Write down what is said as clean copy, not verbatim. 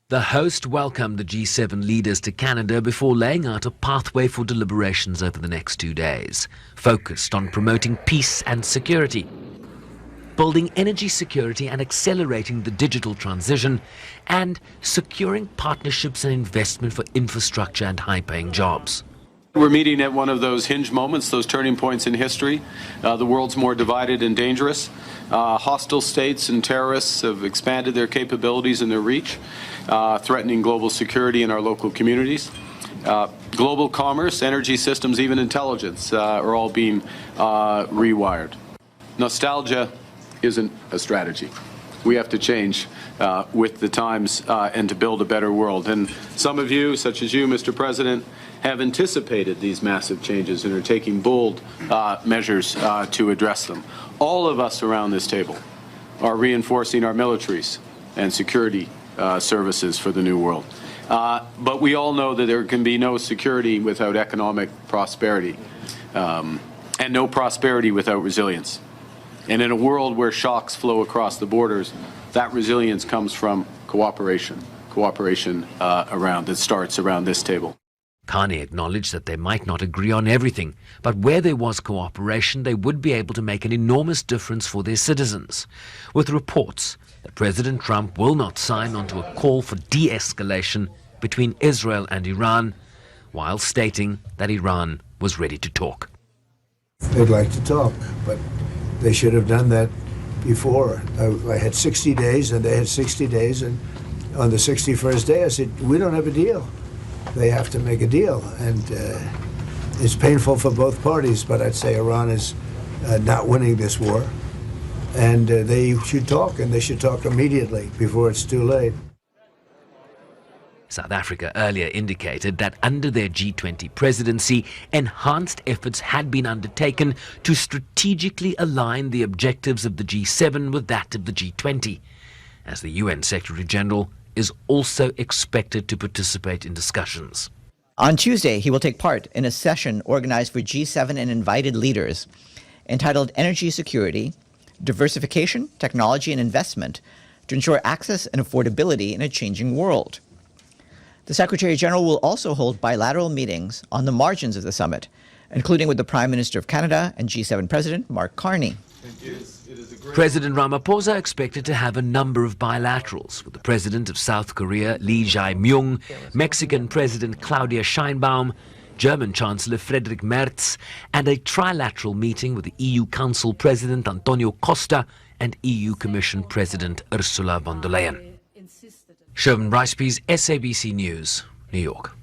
The host welcomed the G7 leaders to Canada before laying out a pathway for deliberations over the next 2 days, focused on promoting peace and security, building energy security and accelerating the digital transition, and securing partnerships and investment for infrastructure and high-paying jobs. We're meeting at one of those hinge moments, those turning points in history. The world's more divided and dangerous. Hostile states and terrorists have expanded their capabilities and their reach, threatening global security in our local communities. Global commerce, energy systems, even intelligence are all being rewired. Nostalgia isn't a strategy. We have to change with the times and to build a better world. And some of you, such as you, Mr. President, have anticipated these massive changes and are taking bold measures to address them. All of us around this table are reinforcing our militaries and security services for the new world. But we all know that there can be no security without economic prosperity, and no prosperity without resilience. And in a world where shocks flow across the borders, that resilience comes from cooperation that starts around this table. Carney acknowledged that they might not agree on everything, but where there was cooperation, they would be able to make an enormous difference for their citizens, with reports that President Trump will not sign onto a call for de-escalation between Israel and Iran, while stating that Iran was ready to talk. They'd like to talk, but they should have done that before. I had 60 days, and they had 60 days, and on the 61st day I said, we don't have a deal. They have to make a deal, and it's painful for both parties, but I'd say Iran is not winning this war, and they should talk, and they should talk immediately before it's too late. South Africa earlier indicated that under their G20 presidency, enhanced efforts had been undertaken to strategically align the objectives of the G7 with that of the G20, as the UN Secretary General is also expected to participate in discussions. On Tuesday, he will take part in a session organized for G7 and invited leaders entitled Energy Security, Diversification, Technology and Investment to ensure access and affordability in a changing world. The Secretary General will also hold bilateral meetings on the margins of the summit, including with the Prime Minister of Canada and G7 President Mark Carney. President Ramaphosa expected to have a number of bilaterals with the President of South Korea, Lee Jae-myung, Mexican President Claudia Sheinbaum, German Chancellor Friedrich Merz, and a trilateral meeting with the EU Council President Antonio Costa and EU Commission President Ursula von der Leyen. Sherman Ricepeas, SABC News, New York.